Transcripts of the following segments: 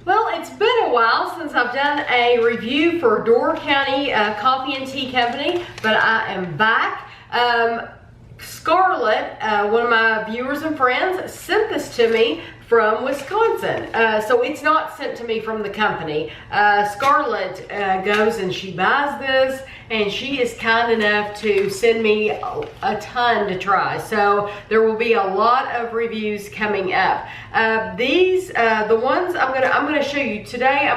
Well, it's been a while since I've done a review for Door County Coffee and Tea Company, but I am back. Scarlett, one of my viewers and friends, sent this to me from Wisconsin. So it's not sent to me from the company. Scarlett goes and she buys this, and she is kind enough to send me a ton to try. So there will be a lot of reviews coming up. The ones I'm gonna show you today,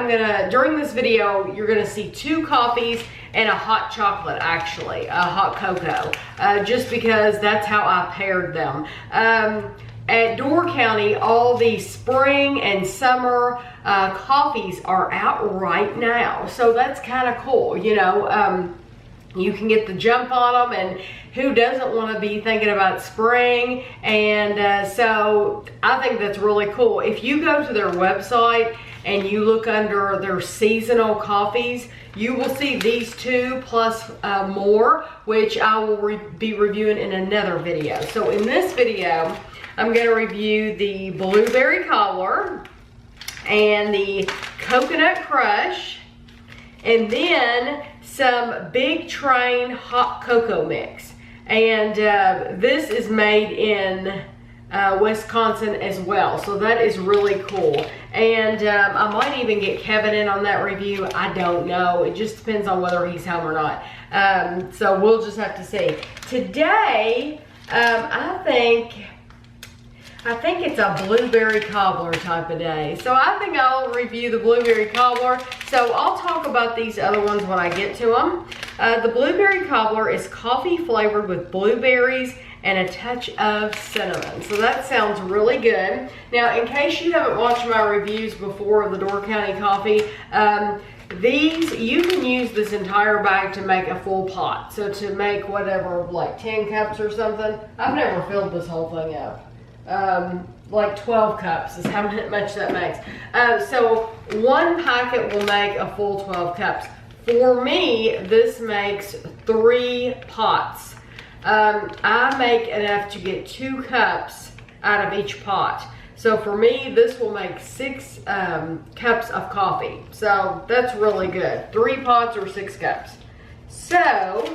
during this video, you're gonna see 2 coffees and a hot chocolate, actually, a hot cocoa, just because that's how I paired them. At Door County, all the spring and summer coffees are out right now. So that's kind of cool, you know. You can get the jump on them, and who doesn't want to be thinking about spring? And so I think that's really cool. If you go to their website and you look under their seasonal coffees, you will see these 2 plus more, which I will be reviewing in another video. So in this video, I'm going to review the Blueberry Cobbler and the Coconut Crush, and then some Big Train Hot Cocoa Mix. And this is made in Wisconsin as well, so that is really cool. And I might even get Kevin in on that review. I don't know. It just depends on whether he's home or not. So we'll just have to see. Today, I think it's a blueberry cobbler type of day. So I think I'll review the blueberry cobbler. So I'll talk about these other ones when I get to them. The blueberry cobbler is coffee flavored with blueberries and a touch of cinnamon. So that sounds really good. Now, in case you haven't watched my reviews before of the Door County coffee, you can use this entire bag to make a full pot. So to make whatever, like 10 cups or something. I've never filled this whole thing up. Like 12 cups is how much that makes. So 1 packet will make a full 12 cups. For me, this makes 3 pots. I make enough to get 2 cups out of each pot. So for me, this will make 6 cups of coffee. So that's really good. 3 pots or 6 cups. So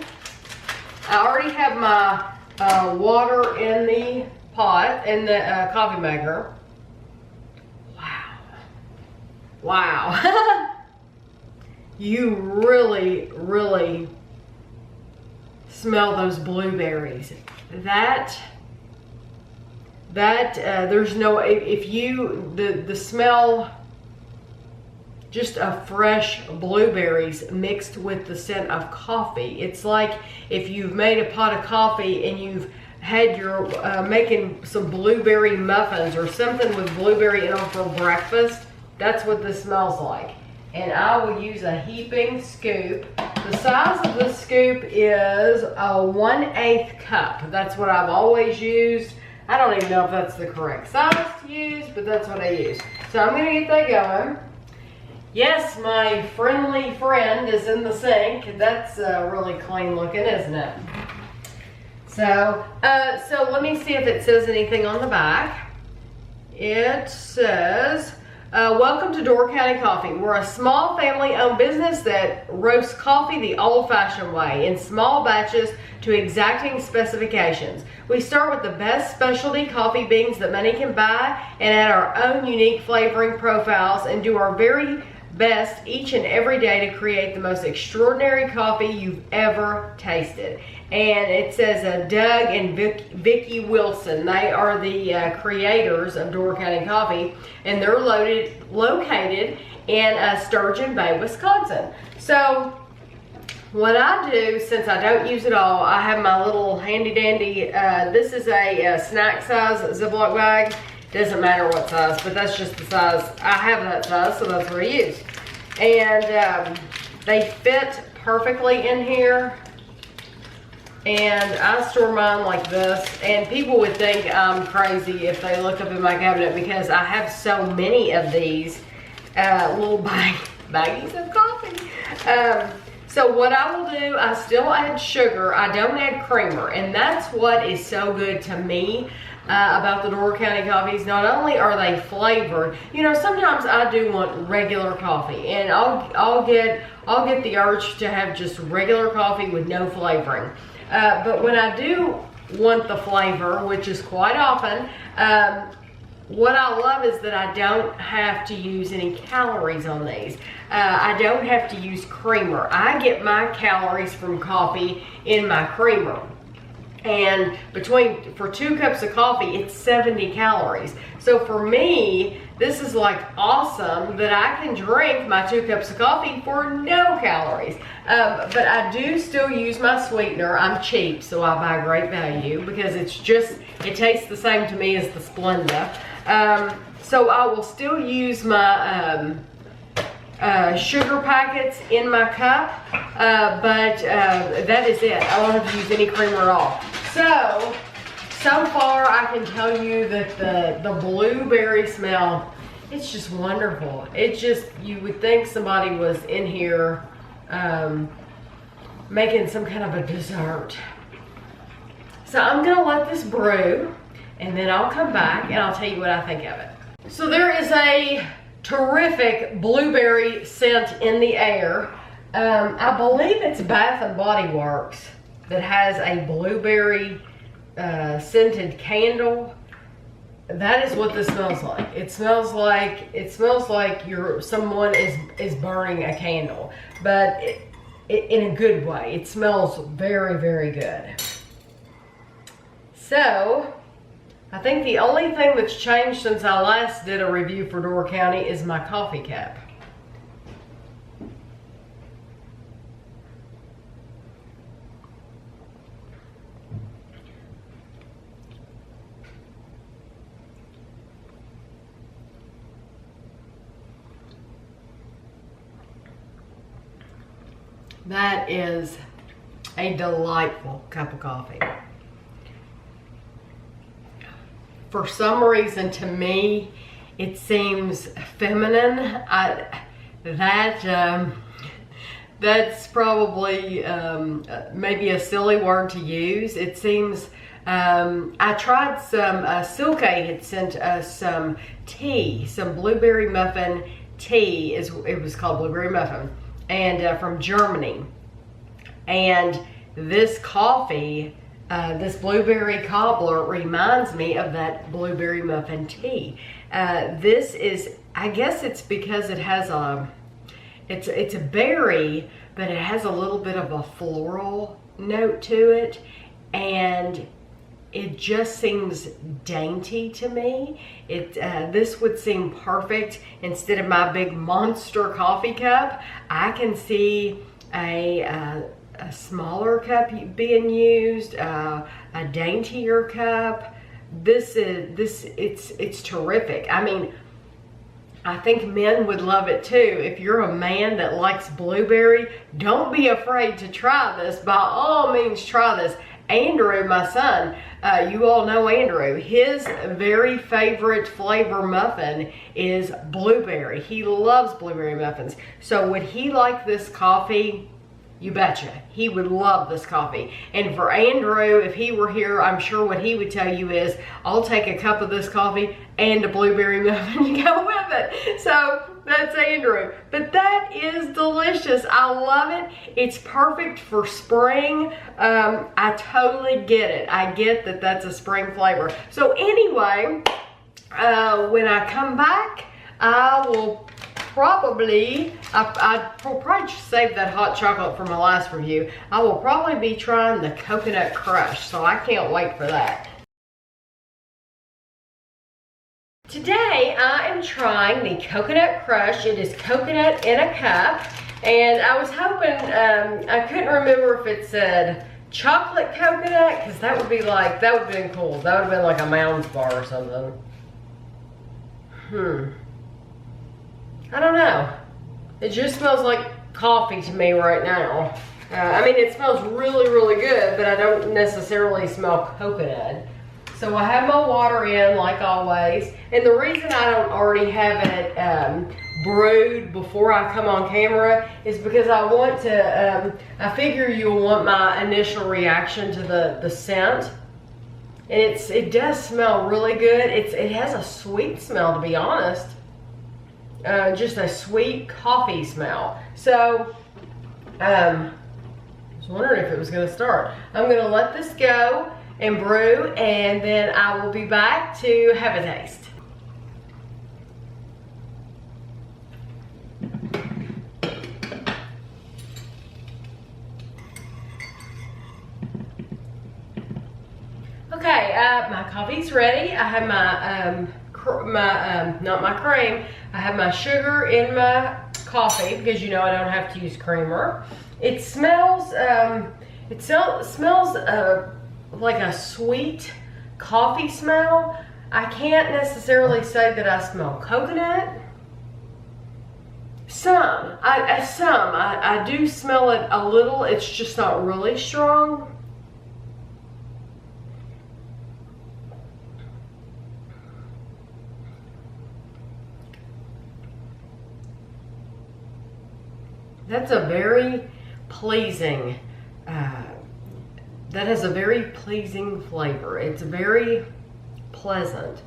I already have my water in the pot in the coffee maker. Wow. You really smell those blueberries. There's no, the smell just of fresh blueberries mixed with the scent of coffee. It's like if you've made a pot of coffee and you've had your making some blueberry muffins or something with blueberry in them for breakfast. That's what this smells like. And I will use a heaping scoop. The size of the scoop is a 1/8 cup. That's what I've always used. I don't even know if that's the correct size to use, but that's what I use. So I'm gonna get that going. Yes, my friendly friend is in the sink. That's really clean looking, isn't it? So let me see if it says anything on the back. It says, welcome to Door County Coffee. We're a small family-owned business that roasts coffee the old-fashioned way in small batches to exacting specifications. We start with the best specialty coffee beans that money can buy and add our own unique flavoring profiles and do our very best each and every day to create the most extraordinary coffee you've ever tasted. And it says Doug and Vicky Wilson. They are the creators of Door County Coffee, and they're located in Sturgeon Bay, Wisconsin. So what I do, since I don't use it all, I have my little handy dandy, this is a snack size Ziploc bag. Doesn't matter what size, but that's just the size. I have that size, so that's what I use. And they fit perfectly in here. And I store mine like this. And people would think I'm crazy if they look up in my cabinet because I have so many of these little baggies of coffee. So what I will do, I still add sugar. I don't add creamer, and that's what is so good to me. about the Door County coffees. Not only are they flavored, you know, sometimes I do want regular coffee, and I'll get the urge to have just regular coffee with no flavoring. But when I do want the flavor, which is quite often, what I love is that I don't have to use any calories on these. I don't have to use creamer. I get my calories from coffee in my creamer. And for 2 cups of coffee, it's 70 calories. So for me, this is like awesome that I can drink my 2 cups of coffee for no calories. But I do still use my sweetener. I'm cheap, so I buy Great Value because it tastes the same to me as the Splenda. So I will still use my sugar packets in my cup, but that is it. I don't have to use any creamer at all. So far I can tell you that the blueberry smell, it's just wonderful. It's just, you would think somebody was in here making some kind of a dessert. So I'm gonna let this brew, and then I'll come back and I'll tell you what I think of it. So there is a terrific blueberry scent in the air. I believe it's Bath and Body Works that has a blueberry scented candle. That is what this smells like. It smells like someone is burning a candle, but in a good way. It smells very, very good. So I think the only thing that's changed since I last did a review for Door County is my coffee cup. That is a delightful cup of coffee. For some reason, to me, it seems feminine. That's probably maybe a silly word to use. It seems, I tried Silke had sent us some tea, some blueberry muffin tea, it was called blueberry muffin, and from Germany. And this coffee, this blueberry cobbler reminds me of that blueberry muffin tea. This is, I guess it's because it has it's a berry, but it has a little bit of a floral note to it, and it just seems dainty to me. This would seem perfect instead of my big monster coffee cup. I can see a smaller cup being used, a daintier cup. It's terrific. I mean, I think men would love it too. If you're a man that likes blueberry, don't be afraid to try this. By all means, try this. Andrew, my son, you all know Andrew. His very favorite flavor muffin is blueberry. He loves blueberry muffins. So would he like this coffee? You betcha. He would love this coffee. And for Andrew, if he were here, I'm sure what he would tell you is, I'll take a cup of this coffee and a blueberry muffin to go with it. So that's Andrew. But that is delicious. I love it. It's perfect for spring. I totally get it. I get that that's a spring flavor. So anyway, when I come back, I will probably, I'll probably save that hot chocolate for my last review. I will probably be trying the Coconut Crush, so I can't wait for that. Today I am trying the Coconut Crush. It is coconut in a cup, and I was hoping, I couldn't remember if it said chocolate coconut, because that would be like, that would have been cool. That would have been like a Mounds bar or something. I don't know. It just smells like coffee to me right now. I mean, it smells really, really good, but I don't necessarily smell coconut. So I have my water in, like always. And the reason I don't already have it brewed before I come on camera is because I want to, I figure you'll want my initial reaction to the scent. and it does smell really good. It has a sweet smell, to be honest. Just a sweet coffee smell. So, I was wondering if it was going to start. I'm going to let this go and brew, and then I will be back to have a taste. Okay, my coffee's ready. I have my not my cream. I have my sugar in my coffee because you know I don't have to use creamer. It smells like a sweet coffee smell. I can't necessarily say that I smell coconut. I do smell it a little. It's just not really strong. That's a very pleasing, that has a very pleasing flavor. It's very pleasant.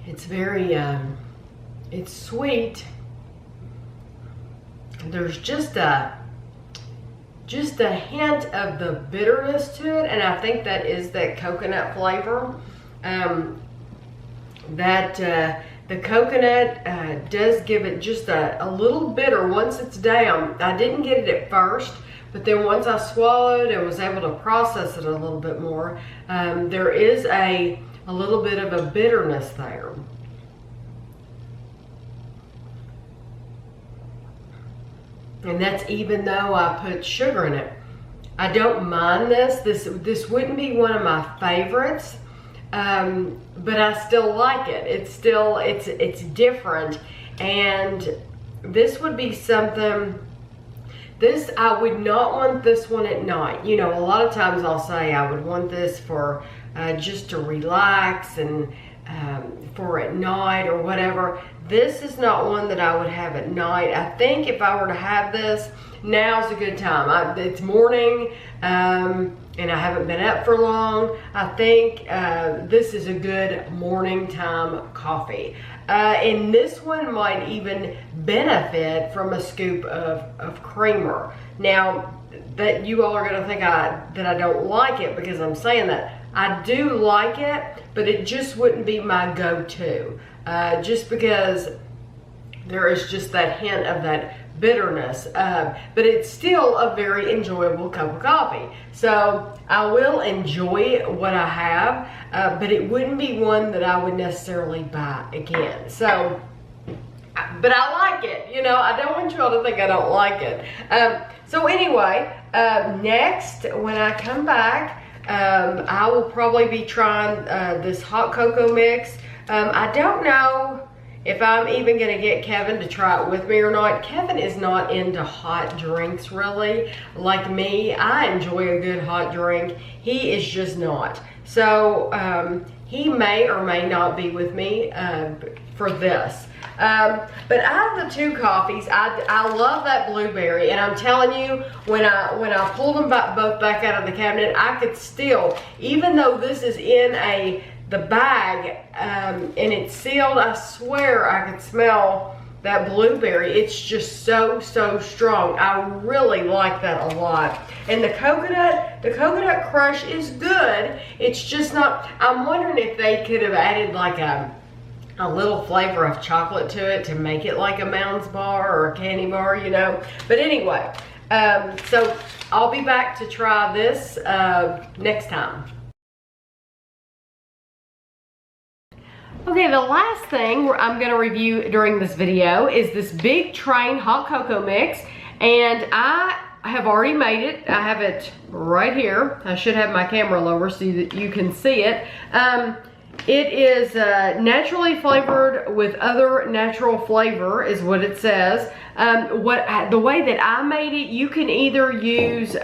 It's very, it's sweet. There's just a hint of the bitterness to it, and I think that is that coconut flavor. The coconut does give it just a little bitter once it's down. I didn't get it at first, but then once I swallowed and was able to process it a little bit more, there is a little bit of a bitterness there. And that's even though I put sugar in it. I don't mind this. This wouldn't be one of my favorites. But I still like it. It's different, and this would be something. I would not want this one at night. You know, a lot of times I'll say I would want this for just to relax and for at night or whatever. This is not one that I would have at night. I think if I were to have this, now's a good time. It's morning. And I haven't been up for long. I think this is a good morning time coffee. And this one might even benefit from a scoop of creamer. Now, that you all are gonna think that I don't like it because I'm saying that. I do like it, but it just wouldn't be my go-to. Just because there is just that hint of that bitterness, but it's still a very enjoyable cup of coffee. So I will enjoy what I have, but it wouldn't be one that I would necessarily buy again. So, but I like it. You know, I don't want you all to think I don't like it. So anyway, next when I come back, I will probably be trying this hot cocoa mix. I don't know if I'm even going to get Kevin to try it with me or not. Kevin is not into hot drinks really like me. I enjoy a good hot drink. He is just not. So he may or may not be with me for this. But out of the two coffees, I love that blueberry, and I'm telling you, when I pulled them both back out of the cabinet, I could still, even though this is in the bag and it's sealed, I swear I could smell that blueberry. It's just so strong. I really like that a lot. And the coconut crush is good. It's just not, I'm wondering if they could have added like a little flavor of chocolate to it to make it like a Mounds bar or a candy bar, you know. But anyway, so I'll be back to try this next time. Okay, the last thing I'm going to review during this video is this Big Train hot cocoa mix, and I have already made it. I have it right here. I should have my camera lower so that you can see it. It is naturally flavored with other natural flavor is what it says. The way that I made it, you can either use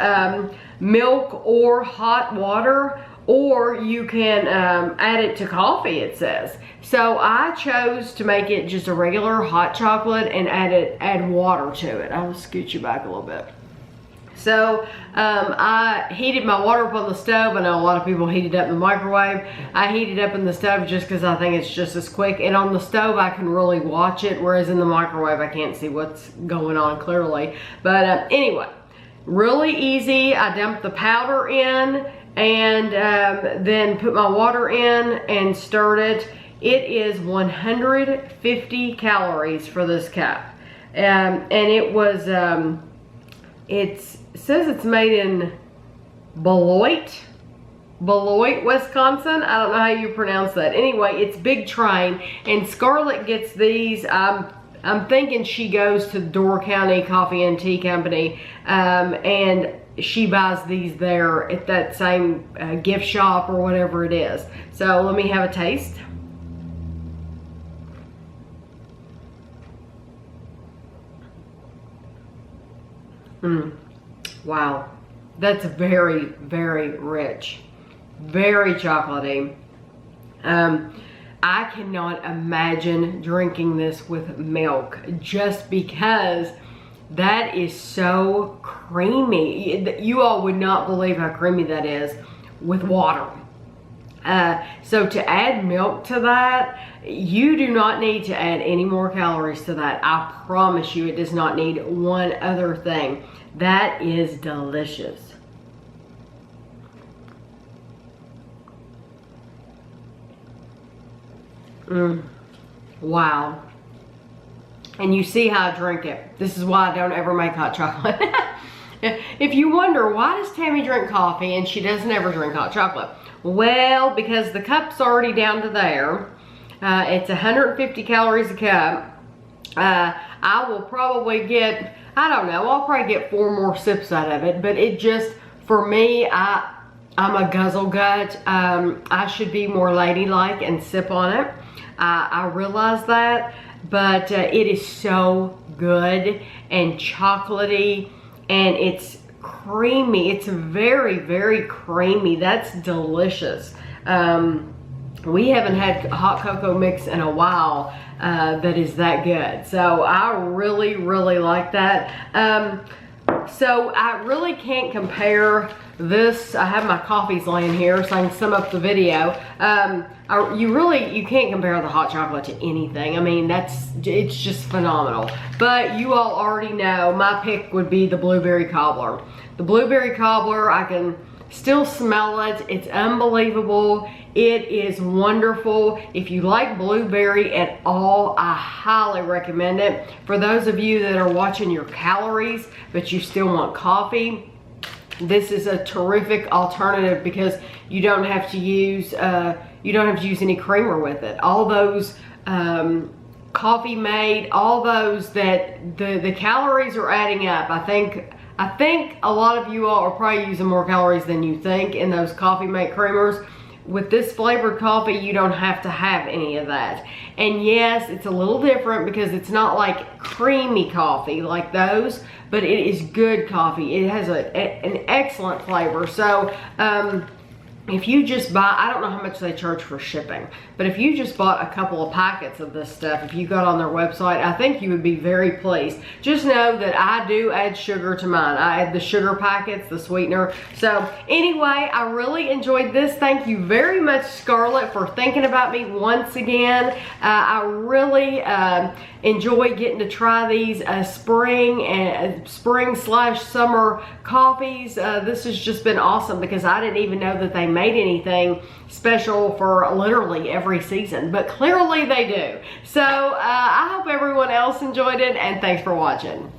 milk or hot water, or you can add it to coffee, it says. So I chose to make it just a regular hot chocolate and add water to it. I'll scoot you back a little bit. So I heated my water up on the stove. I know a lot of people heat it up in the microwave. I heat it up in the stove just because I think it's just as quick. And on the stove, I can really watch it, whereas in the microwave, I can't see what's going on clearly. But anyway, really easy. I dumped the powder in and then put my water in and stirred it. It is 150 calories for this cup. And it was, it says it's made in Beloit, Wisconsin. I don't know how you pronounce that. Anyway, it's Big Train, and Scarlett gets these. I'm thinking she goes to Door County Coffee and Tea Company, and she buys these there at that same gift shop or whatever it is. So let me have a taste. Wow, that's very, very rich, very chocolatey. I cannot imagine drinking this with milk just because that is so creamy. You all would not believe how creamy that is with water. So to add milk to that, you do not need to add any more calories to that. I promise you, it does not need one other thing. That is delicious. Wow. And you see how I drink it. This is why I don't ever make hot chocolate. If you wonder, why does Tammy drink coffee and she doesn't ever drink hot chocolate? Well, because the cup's already down to there. It's 150 calories a cup. I will probably get, I don't know, I'll probably get 4 more sips out of it. But it just, for me, I'm a guzzle gut. I should be more ladylike and sip on it. I realize that. But it is so good and chocolatey, and it's creamy. It's very, very creamy. That's delicious. We haven't had hot cocoa mix in a while that is that good. So I really, really like that. So I really can't compare this. I have my coffees laying here so I can sum up the video. You can't compare the hot chocolate to anything. I mean, it's just phenomenal. But you all already know my pick would be the blueberry cobbler. The blueberry cobbler, I can still smell it. It's unbelievable. It is wonderful. If you like blueberry at all, I highly recommend it. For those of you that are watching your calories, but you still want coffee, this is a terrific alternative because you don't have to use any creamer with it. All those coffee mate, all those that the calories are adding up. I think a lot of you all are probably using more calories than you think in those coffee mate creamers. With this flavored coffee, you don't have to have any of that. And yes, it's a little different because it's not like creamy coffee like those, but it is good coffee. It has an excellent flavor. So if you just buy, I don't know how much they charge for shipping, but if you just bought a couple of packets of this stuff, if you got on their website, I think you would be very pleased. Just know that I do add sugar to mine. I add the sugar packets, the sweetener. So anyway, I really enjoyed this. Thank you very much, Scarlett, for thinking about me once again. I really enjoy getting to try these spring/summer coffees. This has just been awesome because I didn't even know that they made anything special for literally every season, but clearly they do. So I hope everyone else enjoyed it, and thanks for watching.